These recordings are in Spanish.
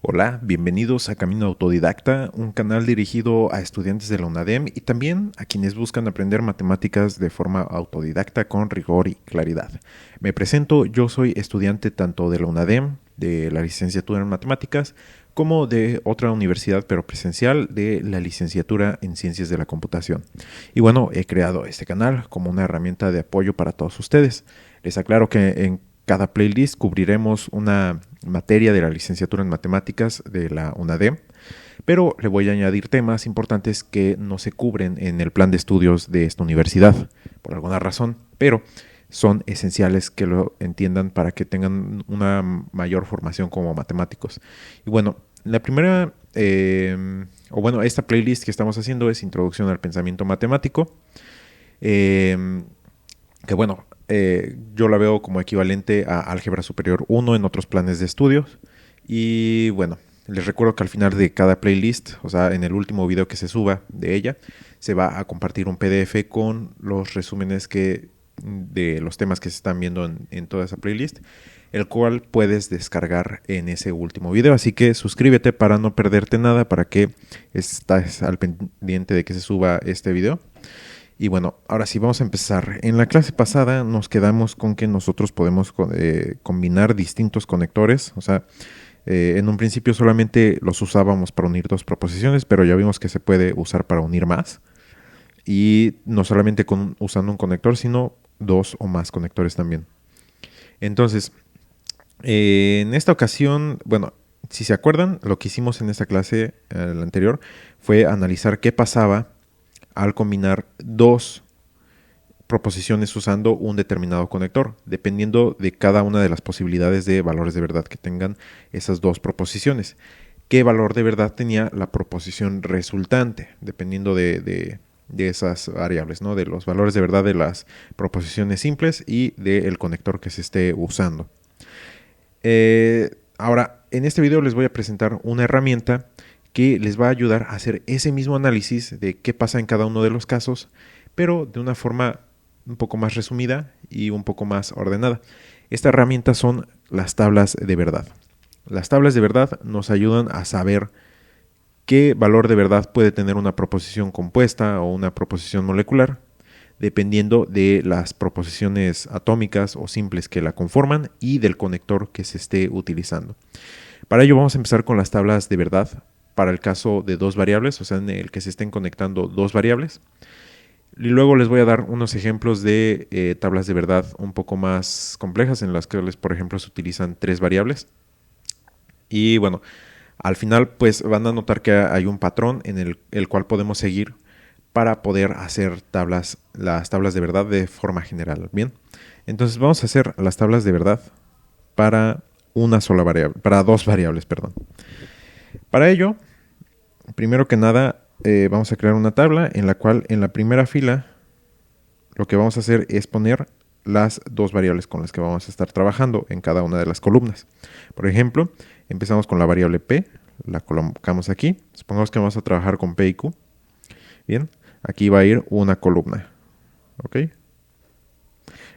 Hola, bienvenidos a Camino Autodidacta, un canal dirigido a estudiantes de la UNADEM y también a quienes buscan aprender matemáticas de forma autodidacta con rigor y claridad. Me presento, yo soy estudiante tanto de la UNADEM, de la licenciatura en matemáticas, como de otra universidad pero presencial de la licenciatura en ciencias de la computación. Y bueno, he creado este canal como una herramienta de apoyo para todos ustedes. Les aclaro que en cada playlist cubriremos una materia de la licenciatura en matemáticas de la UNADEM, pero le voy a añadir temas importantes que no se cubren en el plan de estudios de esta universidad, por alguna razón, pero son esenciales que lo entiendan para que tengan una mayor formación como matemáticos. Y bueno, la primera, esta playlist que estamos haciendo es Introducción al Pensamiento Matemático, eh, que bueno, yo la veo como equivalente a Álgebra Superior 1 en otros planes de estudios. Y bueno, les recuerdo que al final de cada playlist, o sea, en el último video que se suba de ella, se va a compartir un PDF con los resúmenes de los temas que se están viendo en toda esa playlist, el cual puedes descargar en ese último video. Así que suscríbete para no perderte nada, para que estés al pendiente de que se suba este video. Y bueno, ahora sí vamos a empezar. En la clase pasada nos quedamos con que nosotros podemos combinar distintos conectores. O sea, en un principio solamente los usábamos para unir dos proposiciones, pero ya vimos que se puede usar para unir más. Y no solamente usando un conector, sino dos o más conectores también. Entonces, en esta ocasión, bueno, si se acuerdan, lo que hicimos en esta clase, la anterior, fue analizar qué pasaba al combinar dos proposiciones usando un determinado conector, dependiendo de cada una de las posibilidades de valores de verdad que tengan esas dos proposiciones. ¿Qué valor de verdad tenía la proposición resultante? Dependiendo de esas variables, ¿no? De los valores de verdad de las proposiciones simples y del conector que se esté usando. Ahora, en este video les voy a presentar una herramienta que les va a ayudar a hacer ese mismo análisis de qué pasa en cada uno de los casos, pero de una forma un poco más resumida y un poco más ordenada. Esta herramienta son las tablas de verdad. Las tablas de verdad nos ayudan a saber qué valor de verdad puede tener una proposición compuesta o una proposición molecular, dependiendo de las proposiciones atómicas o simples que la conforman y del conector que se esté utilizando. Para ello vamos a empezar con las tablas de verdad para el caso de dos variables, o sea, en el que se estén conectando dos variables. Y luego les voy a dar unos ejemplos de tablas de verdad un poco más complejas en las que, por ejemplo, se utilizan tres variables. Y bueno, al final pues van a notar que hay un patrón en el cual podemos seguir para poder hacer las tablas de verdad de forma general. Bien, entonces vamos a hacer las tablas de verdad para una sola variable, para dos variables, perdón. Para ello, primero que nada, vamos a crear una tabla en la cual en la primera fila lo que vamos a hacer es poner las dos variables con las que vamos a estar trabajando en cada una de las columnas. Por ejemplo, empezamos con la variable P, la colocamos aquí. Supongamos que vamos a trabajar con P y Q. Bien, aquí va a ir una columna. ¿Ok?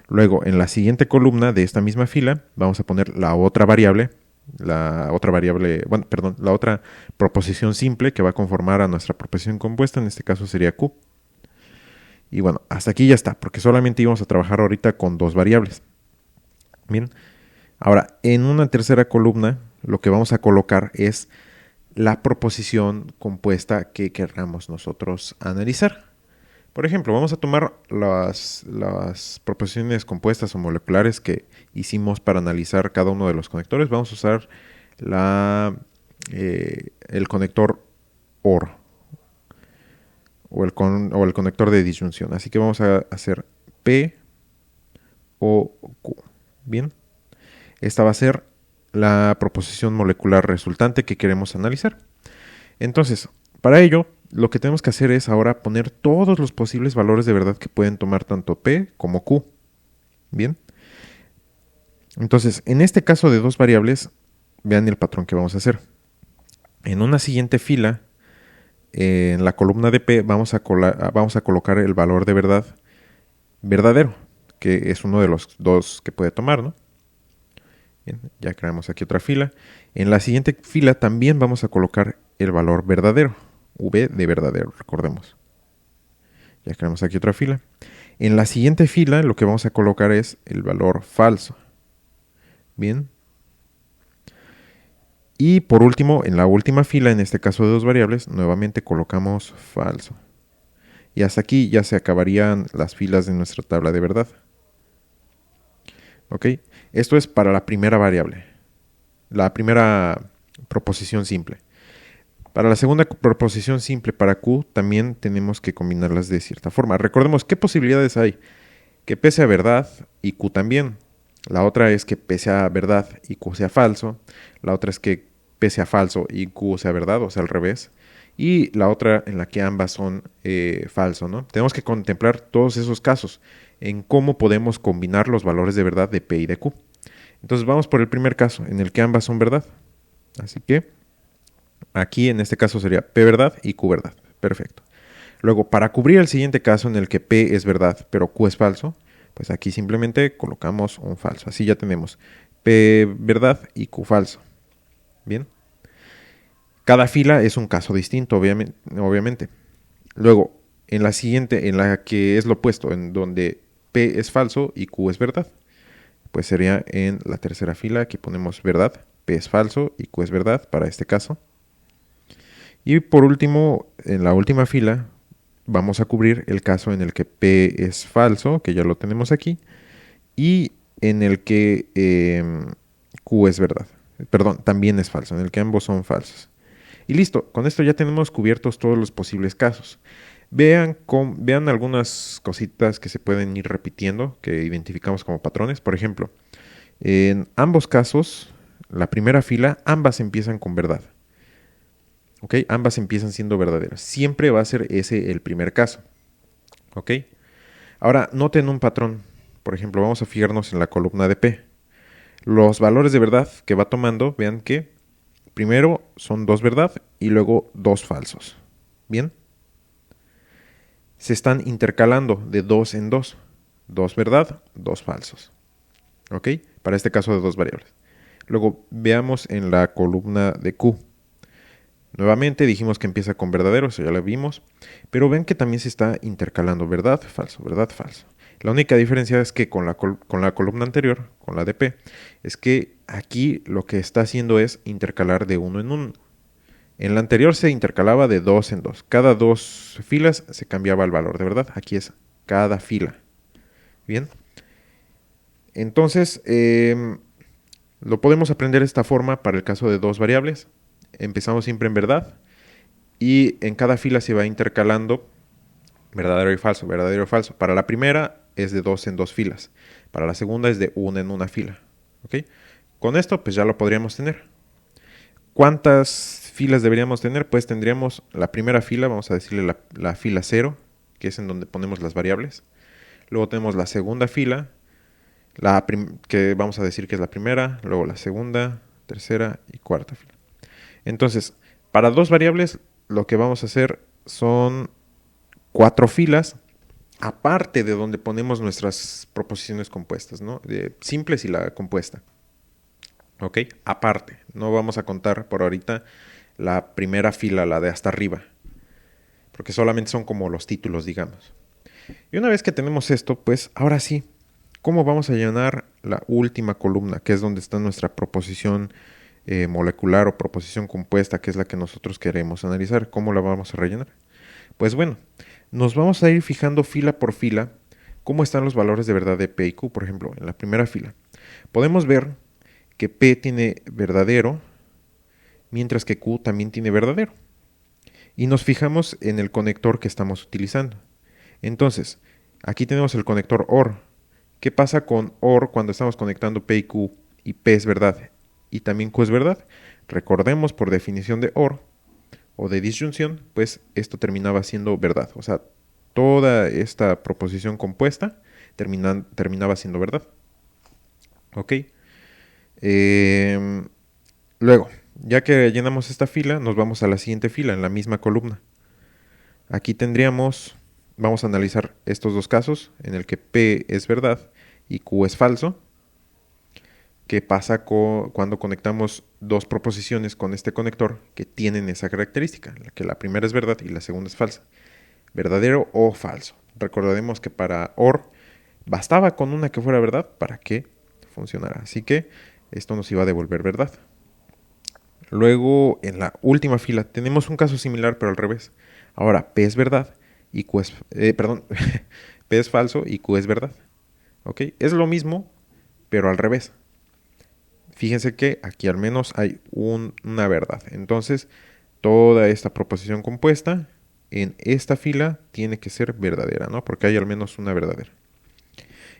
Luego, en la siguiente columna de esta misma fila, vamos a poner la otra variable, la otra proposición simple que va a conformar a nuestra proposición compuesta, en este caso sería Q. Y bueno, hasta aquí ya está, porque solamente íbamos a trabajar ahorita con dos variables. Bien, ahora en una tercera columna lo que vamos a colocar es la proposición compuesta que querramos nosotros analizar. Por ejemplo, vamos a tomar las proposiciones compuestas o moleculares que hicimos para analizar cada uno de los conectores. Vamos a usar el conector OR o el conector de disyunción. Así que vamos a hacer P o Q. Bien, esta va a ser la proposición molecular resultante que queremos analizar. Entonces, para ello, lo que tenemos que hacer es ahora poner todos los posibles valores de verdad que pueden tomar tanto P como Q. Bien. Entonces, en este caso de dos variables, vean el patrón que vamos a hacer. En una siguiente fila, en la columna de P, vamos a colocar el valor de verdad verdadero, que es uno de los dos que puede tomar, ¿no? Bien, ya creamos aquí otra fila. En la siguiente fila también vamos a colocar el valor verdadero, V de verdadero, recordemos. Ya creamos aquí otra fila. En la siguiente fila lo que vamos a colocar es el valor falso. Bien. Y por último, en la última fila, en este caso de dos variables, nuevamente colocamos falso. Y hasta aquí ya se acabarían las filas de nuestra tabla de verdad. ¿Ok? Esto es para la primera variable, la primera proposición simple. Para la segunda proposición simple, para Q, también tenemos que combinarlas de cierta forma. Recordemos qué posibilidades hay. Que P sea verdad y Q también. La otra es que P sea verdad y Q sea falso. La otra es que P sea falso y Q sea verdad, o sea, al revés. Y la otra en la que ambas son falso, ¿no? Tenemos que contemplar todos esos casos en cómo podemos combinar los valores de verdad de P y de Q. Entonces vamos por el primer caso, en el que ambas son verdad. Así que aquí en este caso sería P verdad y Q verdad. Perfecto. Luego, para cubrir el siguiente caso en el que P es verdad, pero Q es falso, pues aquí simplemente colocamos un falso. Así ya tenemos P verdad y Q falso. Bien. Cada fila es un caso distinto, obviamente. Luego, en la siguiente, en la que es lo opuesto, en donde P es falso y Q es verdad, pues sería en la tercera fila, aquí ponemos verdad, P es falso y Q es verdad para este caso. Y por último, en la última fila, vamos a cubrir el caso en el que P es falso, que ya lo tenemos aquí, y en el que Q es verdad. Perdón, también es falso, en el que ambos son falsos. Y listo, con esto ya tenemos cubiertos todos los posibles casos. Vean algunas cositas que se pueden ir repitiendo, que identificamos como patrones. Por ejemplo, en ambos casos, la primera fila, ambas empiezan con verdad. ¿Ok? Ambas empiezan siendo verdaderas. Siempre va a ser ese el primer caso. ¿Ok? Ahora, noten un patrón. Por ejemplo, vamos a fijarnos en la columna de P. Los valores de verdad que va tomando, vean que primero son dos verdad y luego dos falsos. ¿Bien? Se están intercalando de dos en dos. Dos verdad, dos falsos. ¿Ok? Para este caso de dos variables. Luego veamos en la columna de Q. Nuevamente dijimos que empieza con verdadero, eso ya lo vimos, pero ven que también se está intercalando verdad, falso. La única diferencia es que con la columna anterior, con la de P, es que aquí lo que está haciendo es intercalar de uno en uno. En la anterior se intercalaba de dos en dos. Cada dos filas se cambiaba el valor de verdad. Aquí es cada fila. Bien. Entonces, lo podemos aprender de esta forma para el caso de dos variables. Empezamos siempre en verdad y en cada fila se va intercalando verdadero y falso, verdadero y falso. Para la primera es de dos en dos filas, para la segunda es de una en una fila. ¿Ok? Con esto pues ya lo podríamos tener. ¿Cuántas filas deberíamos tener? Pues tendríamos la primera fila, vamos a decirle la fila 0, que es en donde ponemos las variables. Luego tenemos la segunda fila, que vamos a decir que es la primera, luego la segunda, tercera y cuarta fila. Entonces, para dos variables, lo que vamos a hacer son cuatro filas, aparte de donde ponemos nuestras proposiciones compuestas, ¿no? De simples y la compuesta. ¿Ok? Aparte, no vamos a contar por ahorita la primera fila, la de hasta arriba, porque solamente son como los títulos, digamos. Y una vez que tenemos esto, pues ahora sí, ¿cómo vamos a llenar la última columna, que es donde está nuestra proposición molecular o proposición compuesta, que es la que nosotros queremos analizar? ¿Cómo la vamos a rellenar? Pues bueno, nos vamos a ir fijando fila por fila cómo están los valores de verdad de P y Q. Por ejemplo, en la primera fila podemos ver que P tiene verdadero, mientras que Q también tiene verdadero. Y nos fijamos en el conector que estamos utilizando. Entonces, aquí tenemos el conector OR. ¿Qué pasa con OR cuando estamos conectando P y Q y P es verdad y también Q es verdad? Recordemos por definición de OR o de disyunción, pues esto terminaba siendo verdad. O sea, toda esta proposición compuesta terminaba siendo verdad. ¿Ok? Luego, ya que llenamos esta fila, nos vamos a la siguiente fila, en la misma columna. Aquí vamos a analizar estos dos casos, en el que P es verdad y Q es falso. qué pasa cuando conectamos dos proposiciones con este conector que tienen esa característica, que la primera es verdad y la segunda es falsa. Verdadero o falso. Recordemos que para OR bastaba con una que fuera verdad para que funcionara. Así que esto nos iba a devolver verdad. Luego, en la última fila, tenemos un caso similar, pero al revés. Ahora, P es verdad y Q es... perdón, P es falso y Q es verdad. ¿Ok? Es lo mismo, pero al revés. Fíjense que aquí al menos hay una verdad. Entonces, toda esta proposición compuesta en esta fila tiene que ser verdadera, ¿no? Porque hay al menos una verdadera.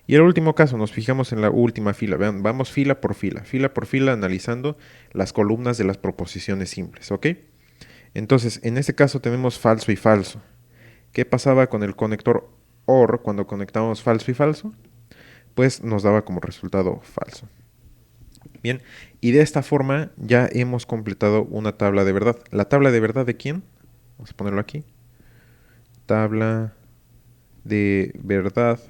Y el último caso, nos fijamos en la última fila. Vean, vamos fila por fila, analizando las columnas de las proposiciones simples, ¿ok? Entonces, en este caso tenemos falso y falso. ¿Qué pasaba con el conector OR cuando conectábamos falso y falso? Pues nos daba como resultado falso. Bien, y de esta forma ya hemos completado una tabla de verdad. ¿La tabla de verdad de quién? Vamos a ponerlo aquí. Tabla de verdad.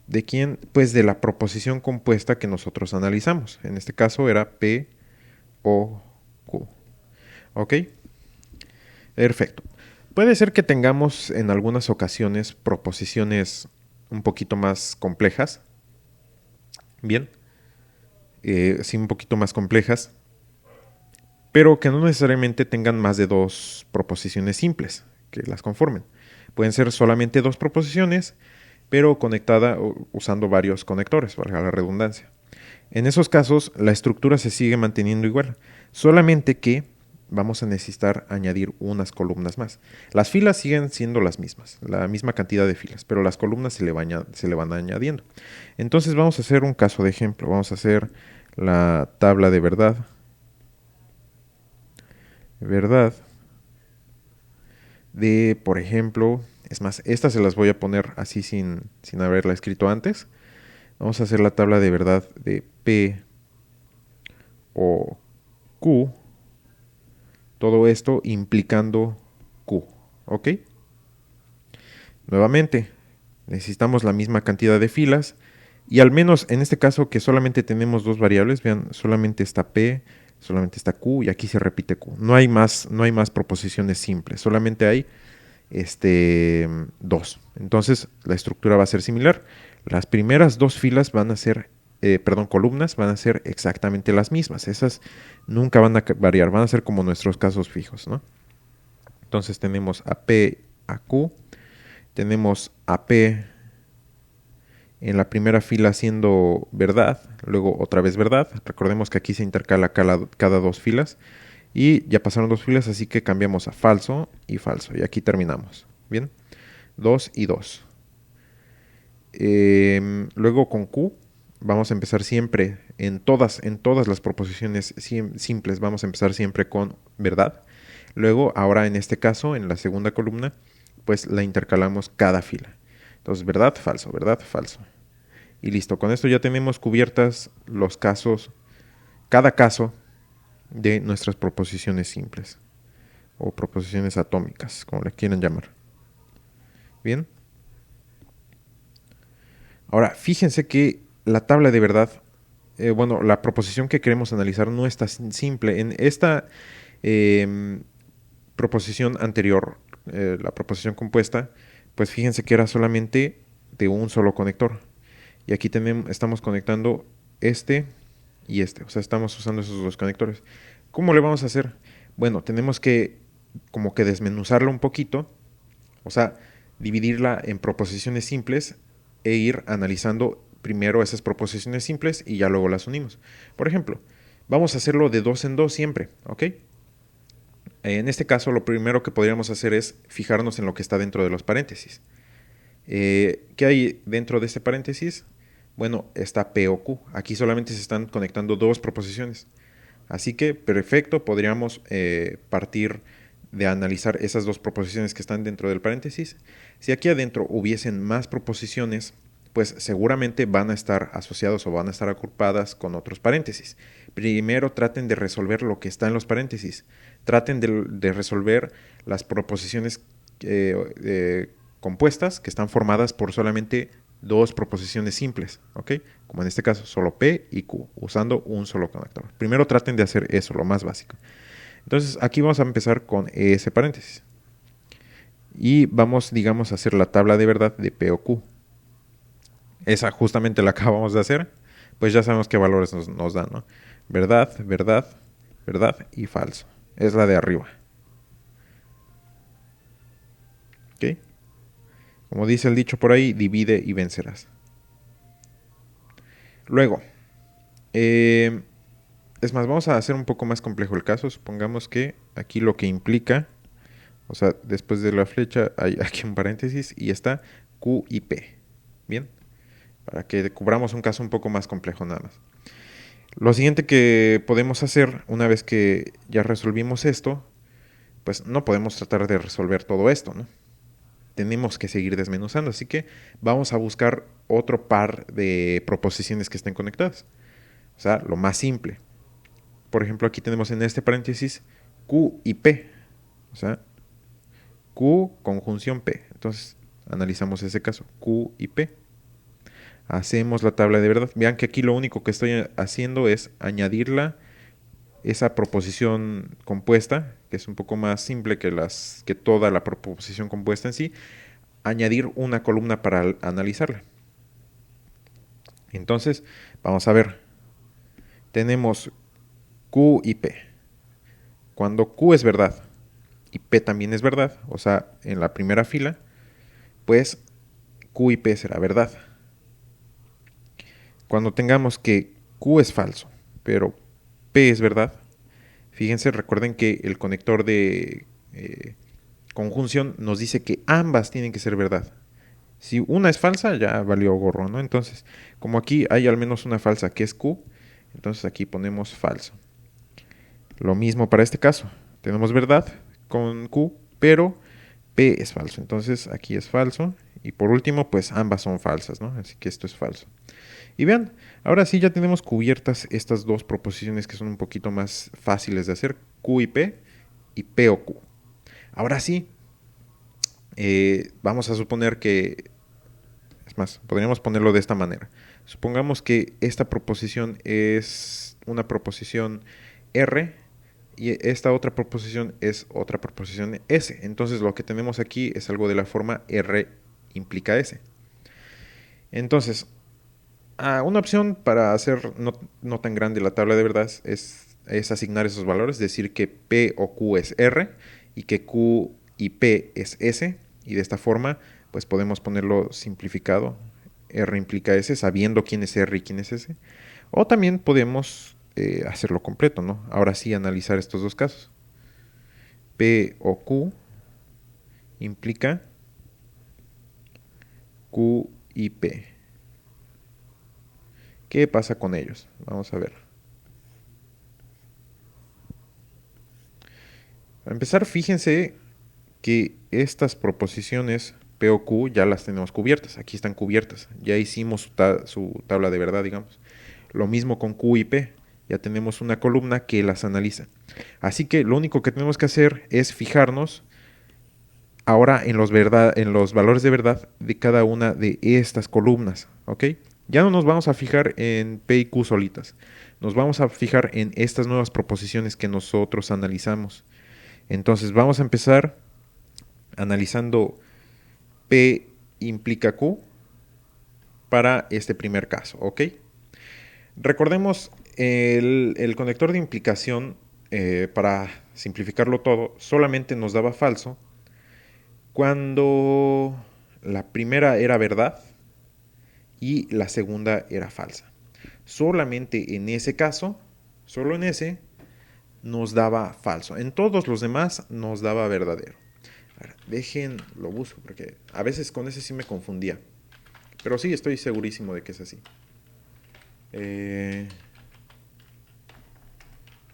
¿De quién? Pues de la proposición compuesta que nosotros analizamos. En este caso era P, O, Q. ¿Ok? Perfecto. Puede ser que tengamos en algunas ocasiones proposiciones un poquito más complejas. Bien. Sí, un poquito más complejas. Pero que no necesariamente tengan más de dos proposiciones simples que las conformen. Pueden ser solamente dos proposiciones, pero conectada usando varios conectores, valga la redundancia. En esos casos, la estructura se sigue manteniendo igual, solamente que vamos a necesitar añadir unas columnas más. Las filas siguen siendo las mismas, la misma cantidad de filas, pero las columnas se le van añadiendo. Entonces vamos a hacer un caso de ejemplo. Vamos a hacer la tabla de verdad. De, por ejemplo, es más, estas se las voy a poner así sin haberla escrito antes. Vamos a hacer la tabla de verdad de P o Q. Todo esto implicando Q. ¿Ok? Nuevamente, necesitamos la misma cantidad de filas. Y al menos en este caso que solamente tenemos dos variables, vean, solamente está P, solamente está Q y aquí se repite Q. No hay más proposiciones simples, solamente hay dos. Entonces la estructura va a ser similar. Las primeras dos filas van a ser, columnas van a ser exactamente las mismas. Esas nunca van a variar, van a ser como nuestros casos fijos, ¿no? Entonces tenemos a P, a Q, tenemos a P en la primera fila siendo verdad, luego otra vez verdad. Recordemos que aquí se intercala cada dos filas. Y ya pasaron dos filas, así que cambiamos a falso y falso. Y aquí terminamos. Bien, 2 y 2. Luego con Q vamos a empezar siempre en todas las proposiciones simples. Vamos a empezar siempre con verdad. Luego, ahora en este caso, en la segunda columna, pues la intercalamos cada fila. Entonces, verdad, falso. Y listo, con esto ya tenemos cubiertas los casos, cada caso de nuestras proposiciones simples o proposiciones atómicas, como le quieran llamar. Bien. Ahora, fíjense que la tabla de verdad, la proposición que queremos analizar no es tan simple. En esta proposición anterior, la proposición compuesta, pues fíjense que era solamente de un solo conector. Y aquí estamos conectando este y este. O sea, estamos usando esos dos conectores. ¿Cómo le vamos a hacer? Bueno, tenemos que como que desmenuzarla un poquito. O sea, dividirla en proposiciones simples e ir analizando primero esas proposiciones simples y ya luego las unimos. Por ejemplo, vamos a hacerlo de dos en dos siempre, ¿ok? En este caso, lo primero que podríamos hacer es fijarnos en lo que está dentro de los paréntesis. ¿Qué hay dentro de este paréntesis? Bueno, está P o Q. Aquí solamente se están conectando dos proposiciones. Así que, perfecto, podríamos partir de analizar esas dos proposiciones que están dentro del paréntesis. Si aquí adentro hubiesen más proposiciones, pues seguramente van a estar asociados o van a estar agrupadas con otros paréntesis. Primero traten de resolver lo que está en los paréntesis. Traten de resolver las proposiciones compuestas que están formadas por solamente dos proposiciones simples, ¿ok? Como en este caso, solo P y Q, usando un solo conector. Primero traten de hacer eso, lo más básico. Entonces, aquí vamos a empezar con ese paréntesis. Y vamos, digamos, a hacer la tabla de verdad de P o Q. Esa justamente la acabamos de hacer. Pues ya sabemos qué valores nos dan, ¿no? Verdad, verdad, verdad y falso. Es la de arriba. ¿Ok? Como dice el dicho por ahí, divide y vencerás. Luego, es más, vamos a hacer un poco más complejo el caso. Supongamos que aquí lo que implica, o sea, después de la flecha hay aquí un paréntesis y está Q y P. Bien, para que cubramos un caso un poco más complejo nada más. Lo siguiente que podemos hacer una vez que ya resolvimos esto, pues no podemos tratar de resolver todo esto, ¿no? Tenemos que seguir desmenuzando, así que vamos a buscar otro par de proposiciones que estén conectadas. O sea, lo más simple. Por ejemplo, aquí tenemos en este paréntesis Q y P. O sea, Q conjunción P. Entonces, analizamos ese caso, Q y P. Hacemos la tabla de verdad. Vean que aquí lo único que estoy haciendo es añadirla esa proposición compuesta, que es un poco más simple que toda la proposición compuesta en sí, añadir una columna para analizarla. Entonces, vamos a ver. Tenemos Q y P. Cuando Q es verdad y P también es verdad, o sea, en la primera fila, pues Q y P será verdad. Cuando tengamos que Q es falso, pero P es verdad, fíjense, recuerden que el conector de conjunción nos dice que ambas tienen que ser verdad. Si una es falsa, ya valió gorro, ¿no? Entonces, como aquí hay al menos una falsa que es Q, entonces aquí ponemos falso. Lo mismo para este caso. Tenemos verdad con Q, pero P es falso. Entonces aquí es falso. Y por último, pues ambas son falsas, ¿no? Así que esto es falso. Y vean, ahora sí ya tenemos cubiertas estas dos proposiciones que son un poquito más fáciles de hacer, Q y P o Q. Ahora sí, vamos a suponer que, es más, podríamos ponerlo de esta manera. Supongamos que esta proposición es una proposición R y esta otra proposición es otra proposición S. Entonces lo que tenemos aquí es algo de la forma R implica S. Entonces, una opción para hacer no tan grande la tabla de verdad es asignar esos valores, decir que P o Q es R y que Q y P es S, y de esta forma pues podemos ponerlo simplificado, R implica S, sabiendo quién es R y quién es S, o también podemos hacerlo completo, ¿no? Ahora sí analizar estos dos casos. P o Q implica Q y P. ¿Qué pasa con ellos? Vamos a ver. Para empezar, fíjense que estas proposiciones P o Q ya las tenemos cubiertas. Aquí están cubiertas. Ya hicimos su tabla de verdad, digamos. Lo mismo con Q y P. Ya tenemos una columna que las analiza. Así que lo único que tenemos que hacer es fijarnos ahora en los valores de verdad de cada una de estas columnas. ¿Ok? Ya no nos vamos a fijar en P y Q solitas. Nos vamos a fijar en estas nuevas proposiciones que nosotros analizamos. Entonces vamos a empezar analizando P implica Q para este primer caso, ¿ok? Recordemos el conector de implicación, para simplificarlo todo, solamente nos daba falso cuando la primera era verdad y la segunda era falsa. Solamente en ese caso, solo en ese, nos daba falso. En todos los demás nos daba verdadero. A ver, dejen, lo busco, porque a veces con ese sí me confundía. Pero sí, estoy segurísimo de que es así.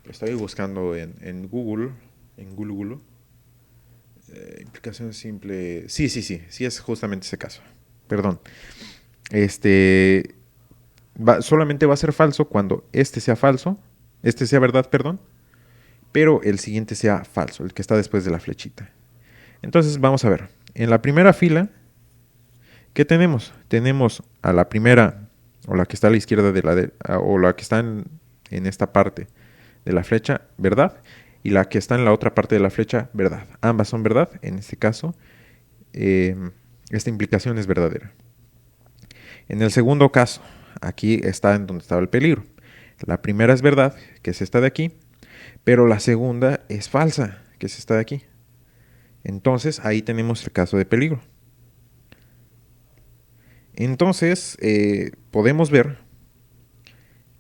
Estoy buscando en Google. En Google. Implicación simple. Sí, sí, sí. Sí es justamente ese caso. Perdón. Solamente va a ser falso cuando este sea falso. Este sea verdad, perdón. Pero el siguiente sea falso. El que está después de la flechita. Entonces vamos a ver. En la primera fila ¿Qué tenemos? Tenemos a la primera, o la que está a la izquierda o la que está en esta parte de la flecha, verdad, y la que está en la otra parte de la flecha, verdad. Ambas son verdad. En este caso, eh, esta implicación es verdadera. En el segundo caso, aquí está en donde estaba el peligro. La primera es verdad, que es esta de aquí, pero la segunda es falsa, que es esta de aquí. Entonces, ahí tenemos el caso de peligro. Entonces, podemos ver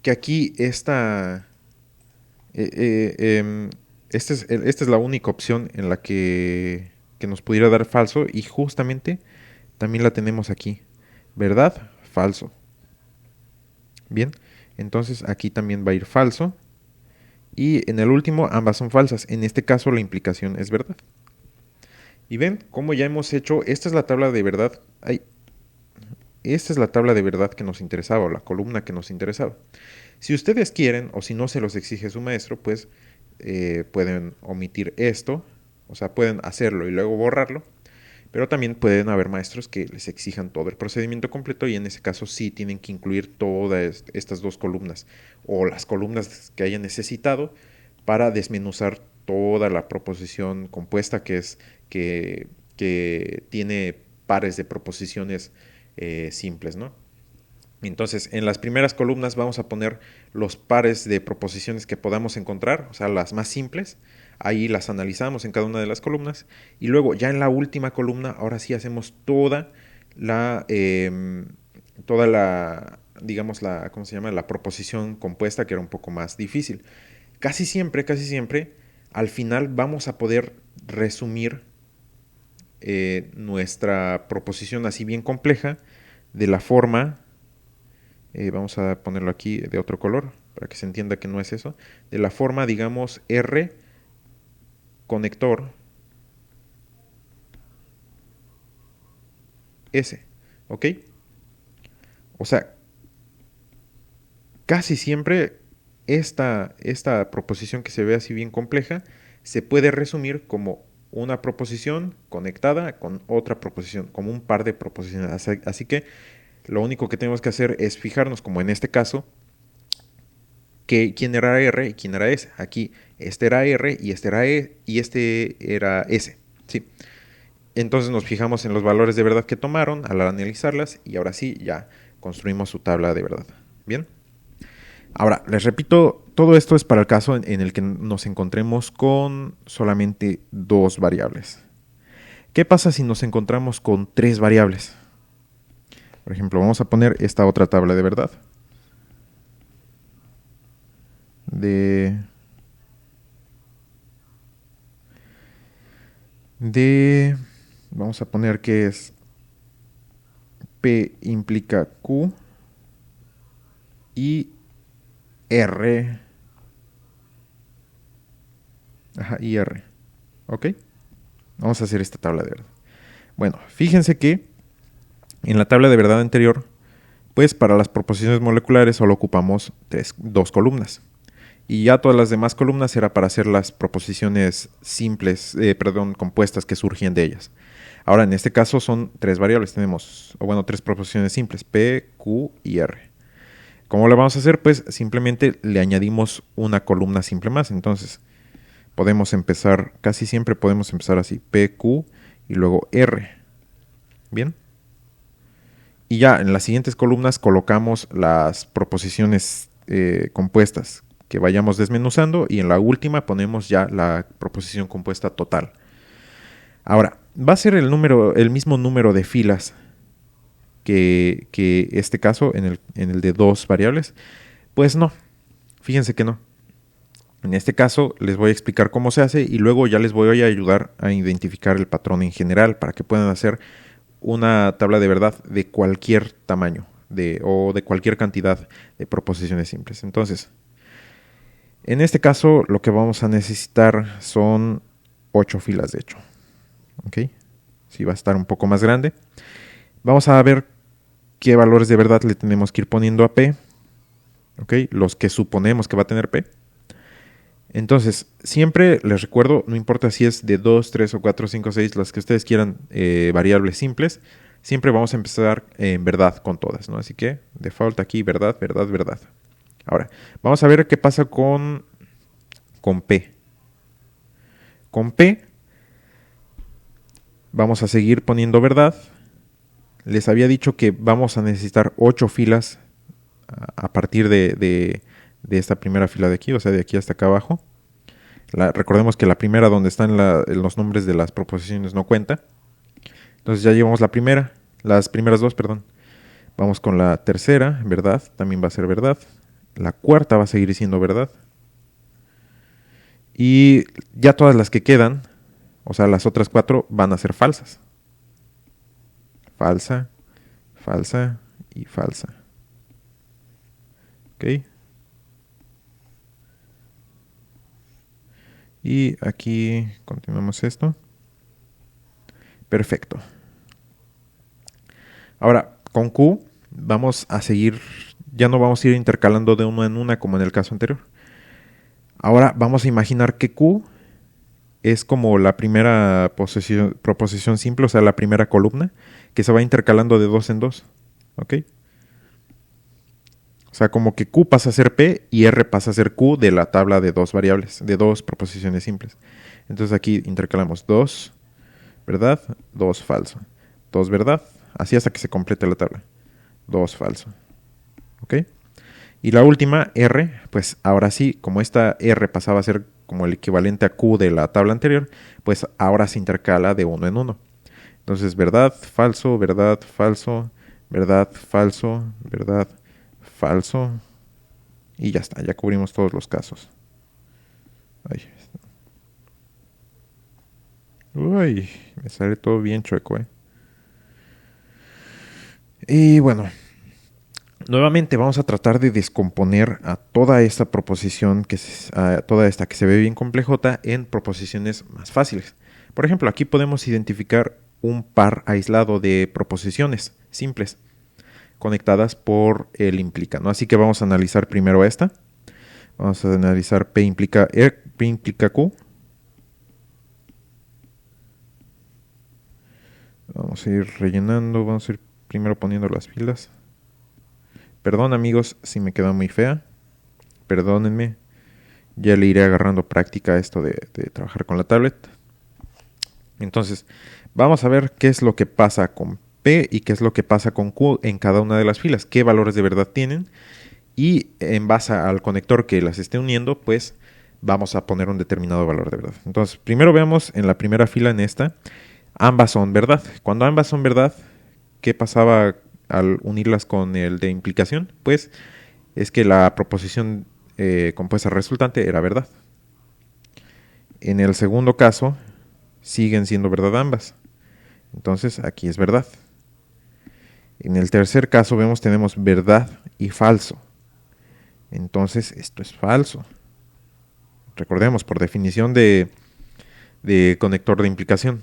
que aquí esta es la única opción en la que nos pudiera dar falso, y justamente también la tenemos aquí. ¿Verdad? Falso. Bien, entonces aquí también va a ir falso. Y en el último ambas son falsas. En este caso la implicación es verdad. Y ven cómo ya hemos hecho, esta es la tabla de verdad. Esta es la tabla de verdad que nos interesaba, o la columna que nos interesaba. Si ustedes quieren, o si no se los exige su maestro, pues pueden omitir esto, o sea, pueden hacerlo y luego borrarlo, pero también pueden haber maestros que les exijan todo el procedimiento completo, y en ese caso sí tienen que incluir todas estas dos columnas, o las columnas que hayan necesitado, para desmenuzar toda la proposición compuesta, que tiene pares de proposiciones simples, ¿no? Entonces, en las primeras columnas vamos a poner los pares de proposiciones que podamos encontrar, o sea, las más simples. Ahí las analizamos en cada una de las columnas. Y luego, ya en la última columna, ahora sí hacemos digamos, ¿cómo se llama? La proposición compuesta, que era un poco más difícil. Casi siempre, al final vamos a poder resumir nuestra proposición así bien compleja de la forma. Vamos a ponerlo aquí de otro color para que se entienda que no es eso. De la forma, digamos, R conector S. ¿Ok? O sea, casi siempre esta proposición que se ve así bien compleja se puede resumir como una proposición conectada con otra proposición, como un par de proposiciones. Así que lo único que tenemos que hacer es fijarnos, como en este caso, quién era R y quién era S. Aquí este era R y este era y este era S. ¿Sí? Entonces nos fijamos en los valores de verdad que tomaron al analizarlas, y ahora sí ya construimos su tabla de verdad. ¿Bien? Ahora, les repito, todo esto es para el caso en el que nos encontremos con solamente dos variables. ¿Qué pasa si nos encontramos con tres variables? Por ejemplo, vamos a poner esta otra tabla de verdad. Vamos a poner que es P implica Q y R. Y R. ¿Ok? Vamos a hacer esta tabla de verdad. Bueno, fíjense que en la tabla de verdad anterior, pues para las proposiciones moleculares solo ocupamos dos columnas. Y ya todas las demás columnas era para hacer las proposiciones compuestas que surgían de ellas. Ahora, en este caso son tres variables, tres proposiciones simples, P, Q y R. ¿Cómo lo vamos a hacer? Pues simplemente le añadimos una columna simple más. Entonces, casi siempre podemos empezar así, P, Q y luego R. ¿Bien? Y ya en las siguientes columnas colocamos las proposiciones compuestas que vayamos desmenuzando, y en la última ponemos ya la proposición compuesta total. Ahora, ¿va a ser el mismo número de filas que este caso en el de dos variables? Pues no, fíjense que no. En este caso les voy a explicar cómo se hace, y luego ya les voy a ayudar a identificar el patrón en general para que puedan hacer una tabla de verdad de cualquier tamaño o de cualquier cantidad de proposiciones simples. Entonces, en este caso lo que vamos a necesitar son 8 filas, de hecho. ¿Ok? Sí, va a estar un poco más grande. Vamos a ver qué valores de verdad le tenemos que ir poniendo a P. ¿Ok? Los que suponemos que va a tener P. Entonces, siempre les recuerdo, no importa si es de 2, 3 o 4, 5, 6, las que ustedes quieran, variables simples, siempre vamos a empezar en verdad con todas, ¿no? Así que default aquí, verdad, verdad, verdad. Ahora, vamos a ver qué pasa con P. Con P vamos a seguir poniendo verdad. Les había dicho que vamos a necesitar 8 filas a partir de esta primera fila de aquí, o sea, de aquí hasta acá abajo. Recordemos que la primera donde están los nombres de las proposiciones no cuenta. Entonces ya llevamos las primeras dos, perdón. Vamos con la tercera, verdad, también va a ser verdad. La cuarta va a seguir siendo verdad. Y ya todas las que quedan, o sea, las otras 4 van a ser falsas. Falsa, falsa y falsa. ¿Ok? Y aquí continuamos esto. Perfecto. Ahora, con Q vamos a seguir, ya no vamos a ir intercalando de una en una como en el caso anterior. Ahora vamos a imaginar que Q es como la primera proposición simple, o sea, la primera columna, que se va intercalando de dos en dos. ¿Ok? O sea, como que Q pasa a ser P y R pasa a ser Q de la tabla de dos variables, de dos proposiciones simples. Entonces aquí intercalamos 2, ¿verdad? 2, falso. 2, ¿verdad? Así hasta que se complete la tabla. 2, falso. ¿Ok? Y la última, R, pues ahora sí, como esta R pasaba a ser como el equivalente a Q de la tabla anterior, pues ahora se intercala de uno en uno. Entonces, verdad, falso, verdad, falso, verdad, falso, verdad, falso. Y ya está, ya cubrimos todos los casos. Ay. Uy, me sale todo bien chueco, Y bueno, nuevamente vamos a tratar de descomponer a toda esta proposición, a toda esta que se ve bien complejota, en proposiciones más fáciles. Por ejemplo, aquí podemos identificar un par aislado de proposiciones simples conectadas por el implica, ¿no? Así que vamos a analizar primero esta. Vamos a analizar P implica Q. Vamos a ir rellenando, vamos a ir primero poniendo las filas. Perdón amigos si me queda muy fea. Perdónenme. Ya le iré agarrando práctica a esto de trabajar con la tablet. Entonces, vamos a ver qué es lo que pasa con P y qué es lo que pasa con Q en cada una de las filas. Qué valores de verdad tienen. Y en base al conector que las esté uniendo, pues vamos a poner un determinado valor de verdad. Entonces, primero veamos en la primera fila, en esta, ambas son verdad. Cuando ambas son verdad, ¿qué pasaba al unirlas con el de implicación? Pues es que la proposición compuesta resultante era verdad. En el segundo caso, siguen siendo verdad ambas. Entonces, aquí es verdad. En el tercer caso, tenemos verdad y falso. Entonces, esto es falso. Recordemos, por definición de conector de implicación.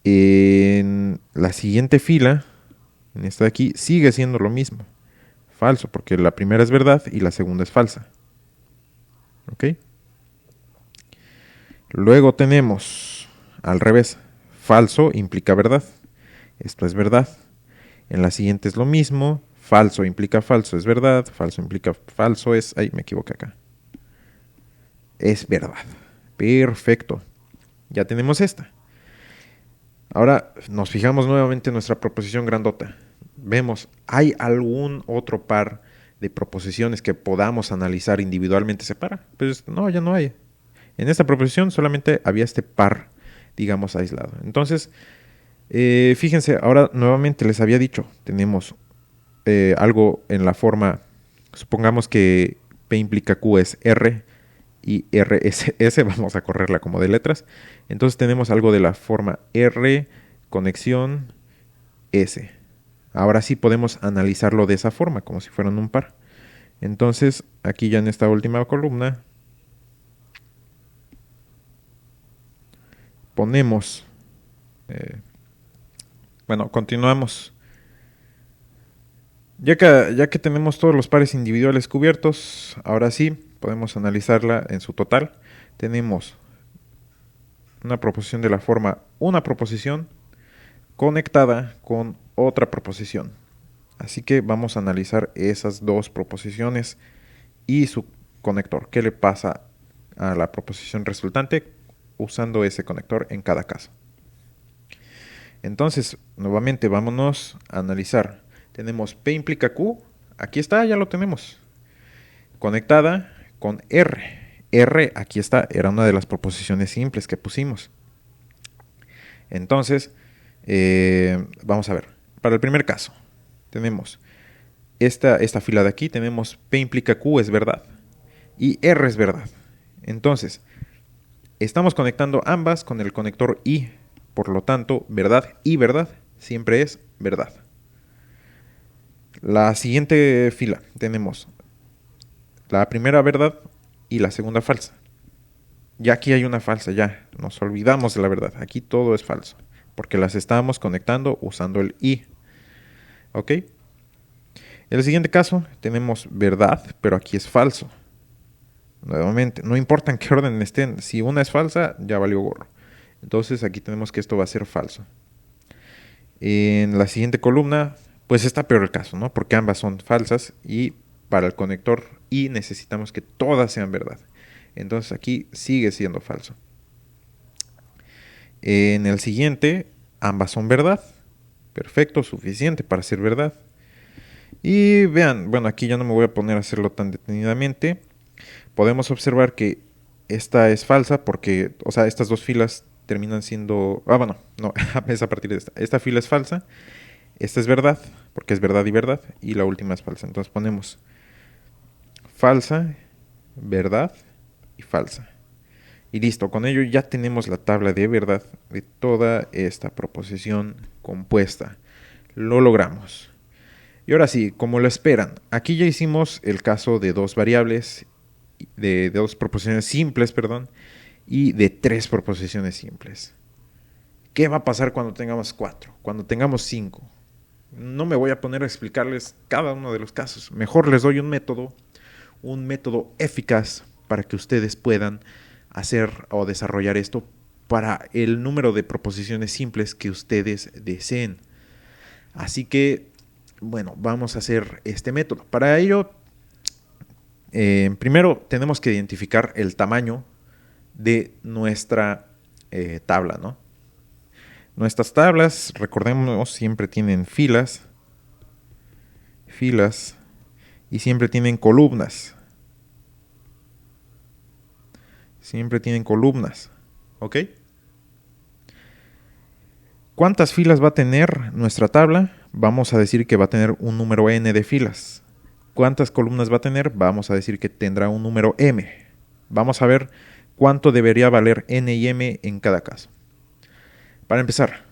En la siguiente fila, en esta de aquí, sigue siendo lo mismo. Falso, porque la primera es verdad y la segunda es falsa. ¿Ok? Luego tenemos, al revés, falso implica verdad. Esto es verdad. En la siguiente es lo mismo. Falso implica falso es verdad. Falso implica falso es... Ay, me equivoqué acá. Es verdad. Perfecto. Ya tenemos esta. Ahora nos fijamos nuevamente en nuestra proposición grandota. Vemos, ¿hay algún otro par de proposiciones que podamos analizar individualmente separado? Pues no, ya no hay. En esta proposición solamente había este par, digamos, aislado. Entonces, fíjense, ahora nuevamente les había dicho, tenemos algo en la forma, supongamos que P implica Q es R y R es S, vamos a correrla como de letras. Entonces tenemos algo de la forma R, conexión, S. Ahora sí podemos analizarlo de esa forma, como si fueran un par. Entonces, aquí ya en esta última columna, ponemos, continuamos. Ya que tenemos todos los pares individuales cubiertos, ahora sí podemos analizarla en su total. Tenemos una proposición de la forma una proposición conectada con otra proposición. Así que vamos a analizar esas dos proposiciones y su conector. ¿Qué le pasa a la proposición resultante usando ese conector en cada caso? Entonces, nuevamente vámonos a analizar. Tenemos P implica Q. Aquí está, ya lo tenemos. Conectada con R. R, aquí está, era una de las proposiciones simples que pusimos. Entonces, vamos a ver. Para el primer caso, tenemos esta fila de aquí, tenemos P implica Q es verdad y R es verdad. Entonces, estamos conectando ambas con el conector I. Por lo tanto, verdad y verdad siempre es verdad. La siguiente fila tenemos la primera verdad y la segunda falsa. Ya aquí hay una falsa, ya nos olvidamos de la verdad. Aquí todo es falso, porque las estábamos conectando usando el I. ¿Ok? En el siguiente caso tenemos verdad, pero aquí es falso. Nuevamente, no importa en qué orden estén, si una es falsa, ya valió gorro. Entonces aquí tenemos que esto va a ser falso. En la siguiente columna, pues está peor el caso, ¿no? Porque ambas son falsas y para el conector I necesitamos que todas sean verdad. Entonces aquí sigue siendo falso. En el siguiente, ambas son verdad. Perfecto, suficiente para ser verdad. Y vean, bueno, aquí ya no me voy a poner a hacerlo tan detenidamente. Podemos observar que esta es falsa porque, o sea, estas dos filas terminan siendo... Ah, bueno, no, es a partir de esta. Esta fila es falsa, esta es verdad, porque es verdad y verdad, y la última es falsa. Entonces ponemos falsa, verdad y falsa. Y listo, con ello ya tenemos la tabla de verdad de toda esta proposición compuesta. Lo logramos. Y ahora sí, como lo esperan, aquí ya hicimos el caso de dos variables, de dos proposiciones simples, perdón, y de tres proposiciones simples. ¿Qué va a pasar cuando tengamos 4? Cuando tengamos 5. No me voy a poner a explicarles cada uno de los casos. Mejor les doy un método eficaz para que ustedes puedan hacer o desarrollar esto para el número de proposiciones simples que ustedes deseen. Así que, bueno, vamos a hacer este método. Para ello, primero tenemos que identificar el tamaño de nuestra tabla, ¿no? Nuestras tablas, recordemos, siempre tienen filas y siempre tienen columnas. Siempre tienen columnas, ¿ok? ¿Cuántas filas va a tener nuestra tabla? Vamos a decir que va a tener un número n de filas. ¿Cuántas columnas va a tener? Vamos a decir que tendrá un número m. Vamos a ver cuánto debería valer n y m en cada caso. Para empezar,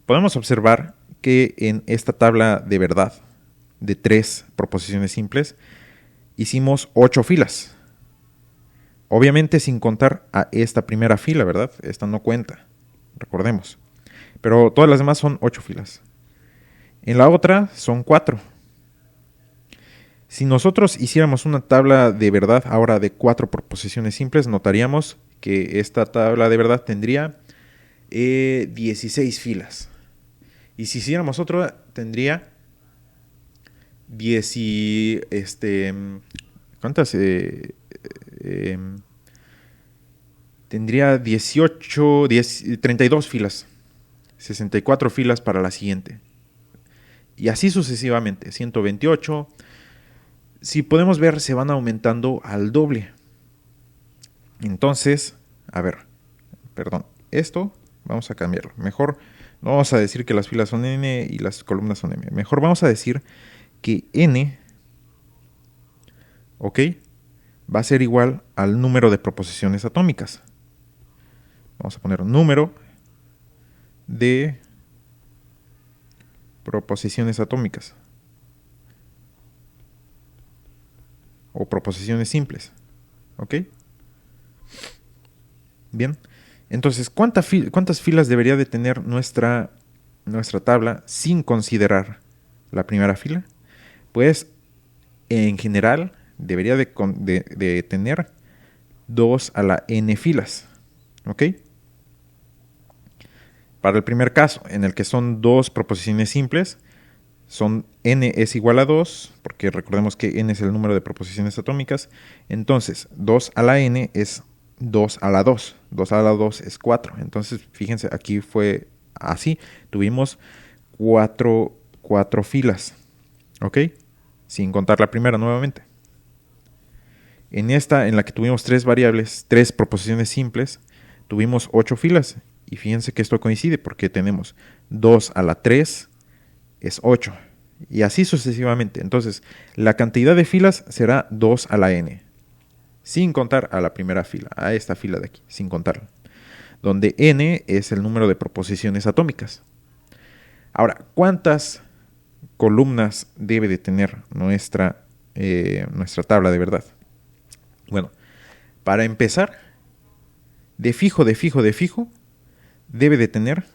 podemos observar que en esta tabla de verdad de 3 proposiciones simples hicimos 8 filas. Obviamente sin contar a esta primera fila, ¿verdad? Esta no cuenta, recordemos. Pero todas las demás son 8 filas. En la otra son 4. Si nosotros hiciéramos una tabla de verdad ahora de 4 proposiciones simples, notaríamos que esta tabla de verdad tendría 16 filas. Y si hiciéramos otra, tendría 10 ¿cuántas? Tendría 32 filas. 64 filas para la siguiente. Y así sucesivamente. 128. Si podemos ver, se van aumentando al doble. Entonces, a ver, perdón, esto vamos a cambiarlo. Mejor no vamos a decir que las filas son n y las columnas son m. Mejor vamos a decir que n, ¿ok?, va a ser igual al número de proposiciones atómicas. Vamos a poner número de proposiciones atómicas o proposiciones simples, ¿ok? Bien, entonces, ¿cuántas filas debería de tener nuestra tabla sin considerar la primera fila? Pues, en general, debería de tener 2 a la n filas, ¿ok? Para el primer caso, en el que son dos proposiciones simples, son n es igual a 2, porque recordemos que n es el número de proposiciones atómicas. Entonces, 2 a la n es 2 a la 2. 2 a la 2 es 4. Entonces, fíjense, aquí fue así. Tuvimos cuatro filas, ¿ok? Sin contar la primera nuevamente. En esta, en la que tuvimos tres variables, tres proposiciones simples, tuvimos 8 filas. Y fíjense que esto coincide porque tenemos 2 a la 3 es 8. Y así sucesivamente. Entonces, la cantidad de filas será 2 a la n. Sin contar a la primera fila, a esta fila de aquí, sin contarla. Donde n es el número de proposiciones atómicas. Ahora, ¿cuántas columnas debe de tener nuestra tabla de verdad? Bueno, para empezar, de fijo, debe de tener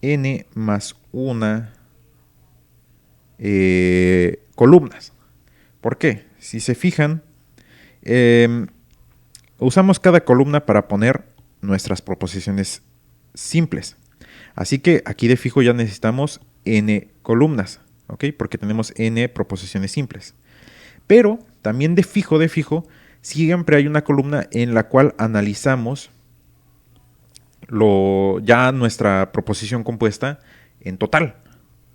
n más 1 columnas. ¿Por qué? Si se fijan, usamos cada columna para poner nuestras proposiciones simples. Así que aquí de fijo ya necesitamos n columnas, ¿ok? Porque tenemos n proposiciones simples. Pero también de fijo, siempre hay una columna en la cual analizamos ya nuestra proposición compuesta en total,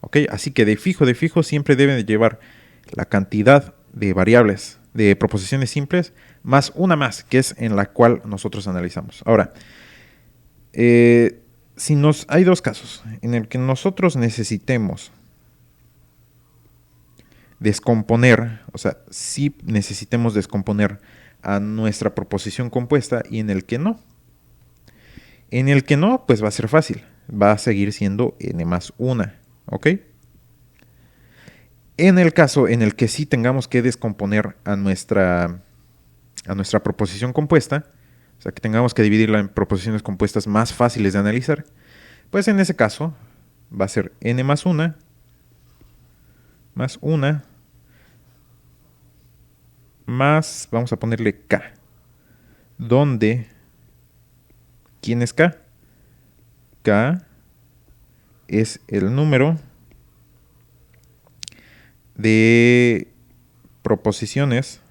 ¿ok? Así que de fijo siempre deben de llevar la cantidad de variables, de proposiciones simples, más una más, que es en la cual nosotros analizamos. Ahora, hay dos casos en el que nosotros necesitemos descomponer, o sea, sí necesitemos descomponer a nuestra proposición compuesta y en el que no. En el que no, pues va a ser fácil, va a seguir siendo n más 1, ¿ok? En el caso en el que sí tengamos que descomponer a nuestra proposición compuesta, o sea, que tengamos que dividirla en proposiciones compuestas más fáciles de analizar, pues en ese caso va a ser n más 1 más, vamos a ponerle k, donde, ¿quién es k? K es el número de proposiciones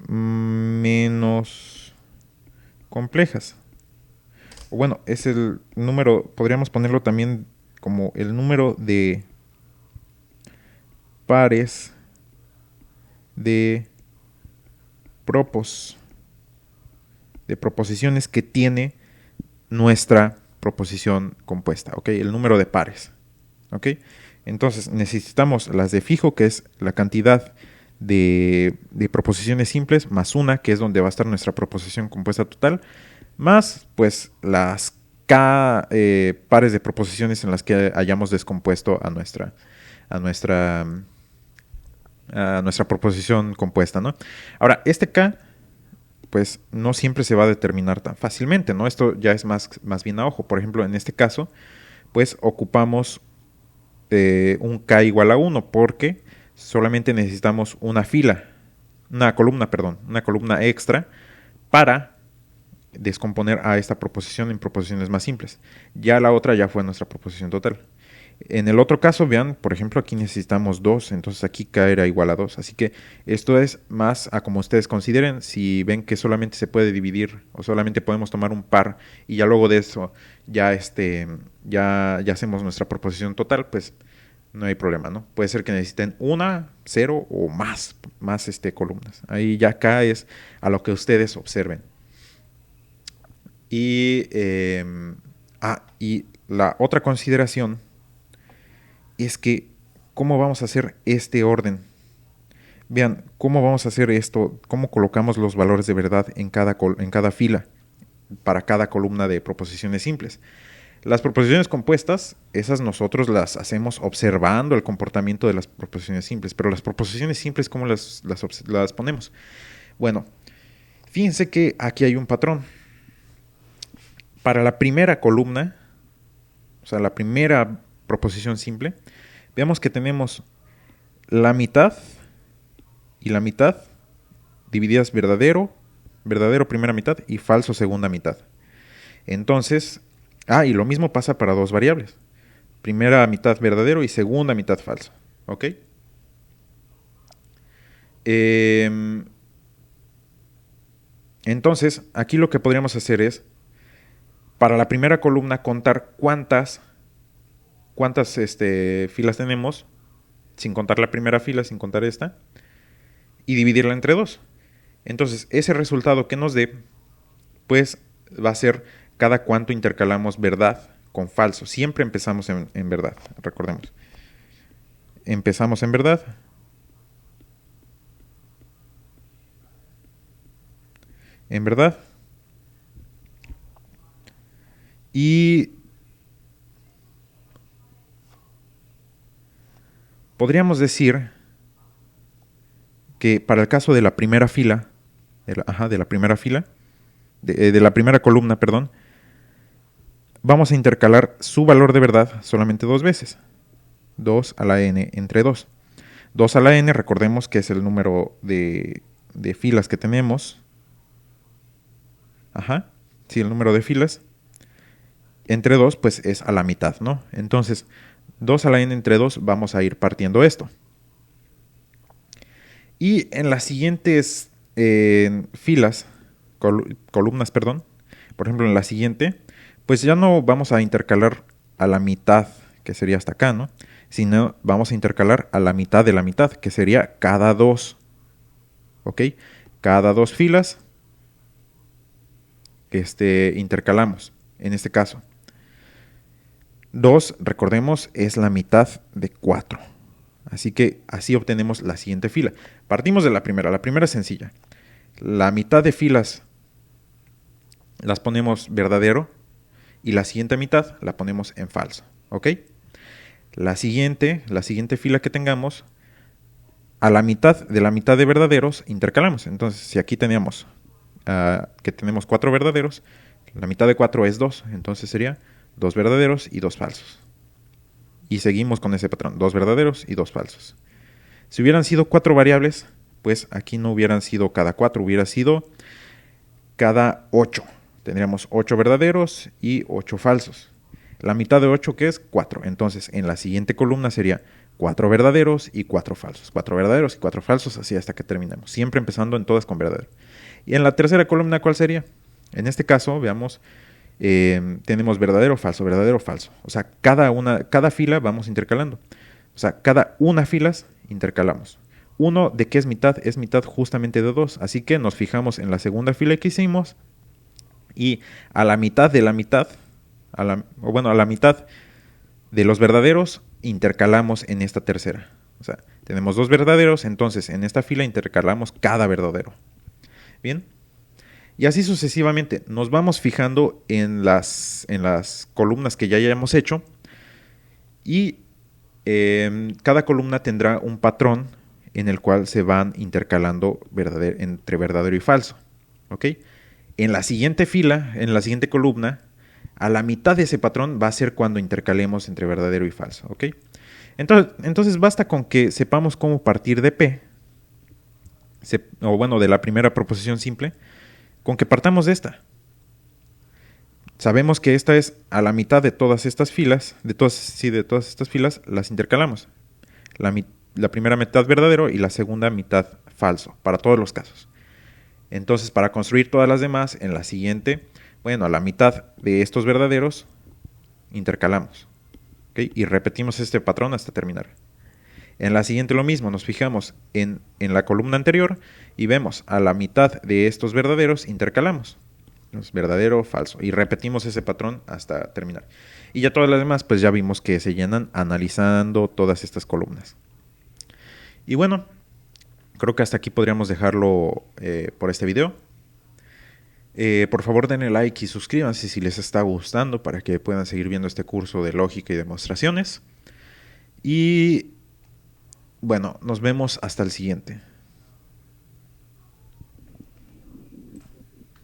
menos complejas. O bueno, es el número, podríamos ponerlo también como el número de pares de proposiciones que tiene nuestra proposición compuesta, ¿ok? El número de pares, ¿ok? Entonces necesitamos las de fijo, que es la cantidad de proposiciones simples, más una, que es donde va a estar nuestra proposición compuesta total, más pues las k pares de proposiciones en las que hayamos descompuesto a nuestra proposición compuesta, ¿no? Ahora, este k pues no siempre se va a determinar tan fácilmente, ¿no? Esto ya es más bien a ojo. Por ejemplo, en este caso, pues ocupamos un k igual a 1 porque solamente necesitamos una columna extra para descomponer a esta proposición en proposiciones más simples. Ya la otra ya fue nuestra proposición total. En el otro caso, vean, por ejemplo, aquí necesitamos 2, entonces aquí k era igual a 2. Así que esto es más a como ustedes consideren. Si ven que solamente se puede dividir o solamente podemos tomar un par y ya luego de eso ya hacemos nuestra proposición total, pues no hay problema, ¿no? Puede ser que necesiten 1, 0 o más columnas. Ahí ya k es a lo que ustedes observen. Y la otra consideración es que cómo vamos a hacer este orden. Vean, cómo vamos a hacer esto, cómo colocamos los valores de verdad en cada fila, para cada columna de proposiciones simples. Las proposiciones compuestas, esas nosotros las hacemos observando el comportamiento de las proposiciones simples, pero las proposiciones simples, ¿cómo las ponemos? Bueno, fíjense que aquí hay un patrón. Para la primera columna, o sea, la primera proposición simple, veamos que tenemos la mitad y la mitad divididas verdadero, verdadero primera mitad y falso segunda mitad. Entonces, y lo mismo pasa para dos variables. Primera mitad verdadero y segunda mitad falso. ¿Ok? Entonces, aquí lo que podríamos hacer es, para la primera columna, contar cuántas filas tenemos, sin contar la primera fila, sin contar esta, y dividirla entre dos. Entonces, ese resultado que nos dé, pues va a ser cada cuánto intercalamos verdad con falso. Siempre empezamos en verdad, recordemos. Empezamos en verdad. En verdad. Y podríamos decir que para el caso de la primera fila, de la primera fila, de la primera columna, perdón, vamos a intercalar su valor de verdad solamente dos veces. 2 a la n entre 2. 2 a la n, recordemos que es el número de filas que tenemos. Sí, el número de filas. Entre 2, pues es a la mitad, ¿no? Entonces, 2 a la n entre 2, vamos a ir partiendo esto. Y en las siguientes filas, columnas, perdón, por ejemplo, en la siguiente, pues ya no vamos a intercalar a la mitad, que sería hasta acá, ¿no? Sino vamos a intercalar a la mitad de la mitad, que sería cada dos. ¿Ok? Cada dos filas intercalamos, en este caso. 2, recordemos, es la mitad de 4. Así que así obtenemos la siguiente fila. Partimos de la primera. La primera es sencilla. La mitad de filas las ponemos verdadero y la siguiente mitad la ponemos en falso. ¿Ok? La siguiente fila que tengamos, a la mitad de verdaderos intercalamos. Entonces, si aquí teníamos que tenemos 4 verdaderos, la mitad de 4 es 2. Entonces sería 2 verdaderos y 2 falsos. Y seguimos con ese patrón, 2 verdaderos y 2 falsos. Si hubieran sido 4 variables, pues aquí no hubieran sido cada 4, hubiera sido cada 8. Tendríamos 8 verdaderos y 8 falsos. La mitad de 8, ¿qué es? 4. Entonces, en la siguiente columna sería 4 verdaderos y 4 falsos. 4 verdaderos y 4 falsos, así hasta que terminemos. Siempre empezando en todas con verdadero. Y en la tercera columna, ¿cuál sería? En este caso, veamos, tenemos verdadero, falso, verdadero, falso. O sea, cada fila vamos intercalando. O sea, cada una filas intercalamos. 1 de qué es mitad justamente de 2. Así que nos fijamos en la segunda fila que hicimos y a la mitad de la mitad, a la mitad de los verdaderos intercalamos en esta tercera. O sea, tenemos 2 verdaderos, entonces en esta fila intercalamos cada verdadero. Bien. Y así sucesivamente. Nos vamos fijando en las columnas que ya hayamos hecho. Y cada columna tendrá un patrón en el cual se van intercalando entre verdadero y falso. ¿Ok? En la siguiente fila, en la siguiente columna, a la mitad de ese patrón va a ser cuando intercalemos entre verdadero y falso. ¿Ok? Entonces basta con que sepamos cómo partir de P, de la primera proposición simple, con que partamos de esta. Sabemos que esta es a la mitad de todas estas filas, de todas estas filas las intercalamos. La primera mitad verdadero y la segunda mitad falso, para todos los casos. Entonces, para construir todas las demás, en la siguiente, a la mitad de estos verdaderos intercalamos. ¿Okay? Y repetimos este patrón hasta terminar. En la siguiente lo mismo, nos fijamos en la columna anterior y vemos a la mitad de estos verdaderos intercalamos. Verdadero, falso. Y repetimos ese patrón hasta terminar. Y ya todas las demás, pues ya vimos que se llenan analizando todas estas columnas. Y bueno, creo que hasta aquí podríamos dejarlo por este video. Por favor denle like y suscríbanse si les está gustando para que puedan seguir viendo este curso de lógica y demostraciones. Y bueno, nos vemos hasta el siguiente.